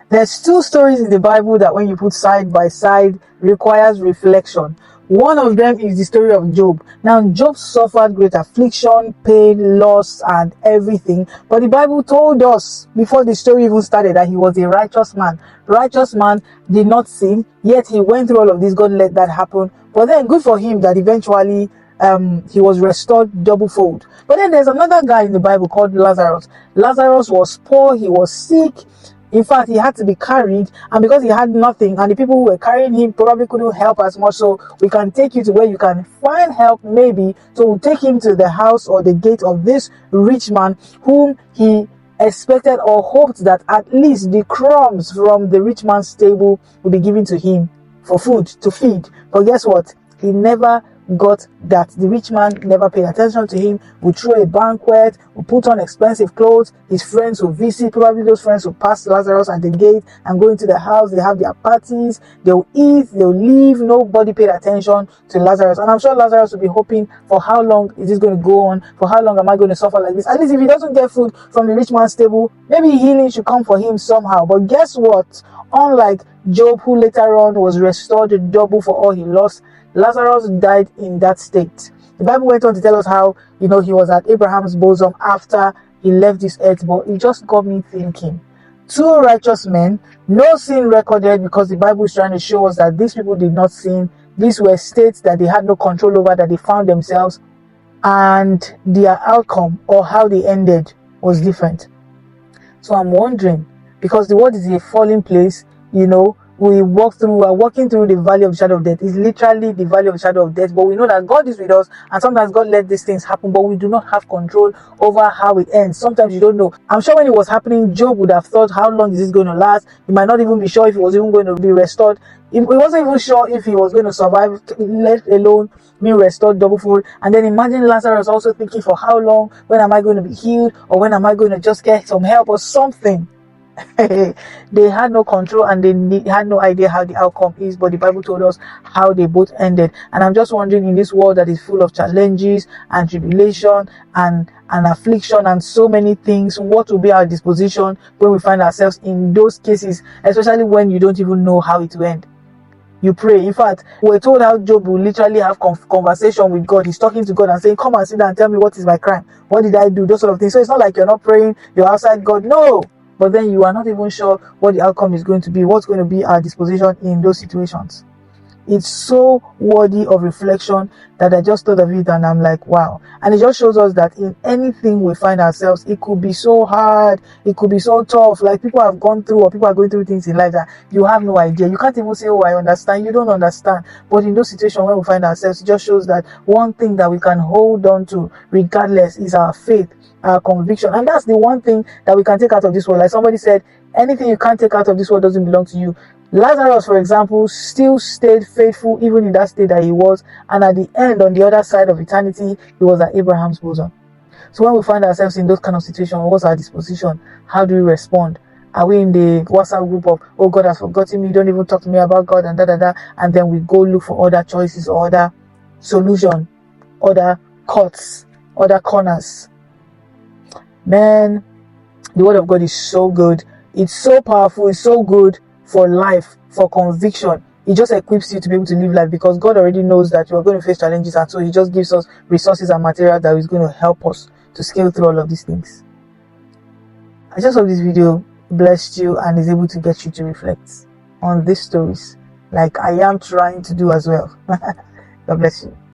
There's two stories in the Bible that when you put side by side requires reflection. One of them is the story of Job. Now, Job suffered great affliction, pain, loss, and everything. But the Bible told us before the story even started that he was a righteous man. Righteous man did not sin, yet he went through all of this. God let that happen. But then good for him that eventually he was restored double fold. But then there's another guy in the Bible called Lazarus. Lazarus was poor, he was sick. In fact, he had to be carried, and because he had nothing, and the people who were carrying him probably couldn't help as much, so we can take you to where you can find help, maybe. So we'll take him to the house or the gate of this rich man, whom he expected or hoped that at least the crumbs from the rich man's table would be given to him for food to feed. But guess what? He never got that. The rich man never paid attention to him. We threw a banquet, we put on expensive clothes. His friends will visit, probably those friends will pass Lazarus at the gate and go into the house. They have their parties, they'll eat, they'll leave. Nobody paid attention to Lazarus, and I'm sure Lazarus will be hoping, for how long is this going to go on? For how long am I going to suffer like this? At least if he doesn't get food from the rich man's table, maybe healing should come for him somehow. But guess what? Unlike Job, who later on was restored double for all he lost, Lazarus died in that state. The Bible went on to tell us how, he was at Abraham's bosom after he left this earth, but it just got me thinking. Two righteous men, no sin recorded, because the Bible is trying to show us that these people did not sin. These were states that they had no control over, that they found themselves, and their outcome or how they ended was different. So I'm wondering, because the world is a fallen place, we are walking through the valley of the shadow of death. It's literally the valley of the shadow of death, but we know that God is with us, and sometimes God let these things happen, but we do not have control over how it ends. Sometimes you don't know. I'm sure when it was happening, Job would have thought, how long is this going to last? He might not even be sure if he was even going to be restored. He wasn't even sure if he was going to survive, let alone be restored double fold. And then imagine Lazarus also thinking, for how long? When am I going to be healed? Or when am I going to just get some help or something? They had no control, and they had no idea how the outcome is, but the Bible told us how they both ended. And I'm just wondering, in this world that is full of challenges and tribulation and affliction and so many things, what will be our disposition when we find ourselves in those cases, especially when you don't even know how it will end? You pray. In fact, we're told how Job will literally have conversation with God. He's talking to God and saying, come and sit down and tell me, what is my crime? What did I do? Those sort of things. So it's not like you're not praying, you're outside God. No. But then you are not even sure what the outcome is going to be, what's going to be our disposition in those situations. It's so worthy of reflection that I just thought of it and I'm like, wow. And it just shows us that in anything we find ourselves, it could be so hard, it could be so tough. Like, people have gone through, or people are going through things in life that you have no idea. You can't even say, oh, I understand. You don't understand. But in those situations where we find ourselves, it just shows that one thing that we can hold on to regardless is our faith, our conviction. And that's the one thing that we can take out of this world. Like somebody said, anything you can't take out of this world doesn't belong to you. Lazarus, for example, still stayed faithful even in that state that he was, and at the end, on the other side of eternity, he was at Abraham's bosom. So when we find ourselves in those kind of situations, what's our disposition? How do we respond? Are we in the WhatsApp group of, oh, God has forgotten me, don't even talk to me about God, and and then we go look for other choices or other solution, other cuts, other corners? Man, the word of God is so good. It's so powerful. It's so good for life, for conviction. It just equips you to be able to live life, because God already knows that you are going to face challenges, and so he just gives us resources and material that is going to help us to scale through all of these things. I just hope this video blessed you and is able to get you to reflect on these stories, like I am trying to do as well. God bless you.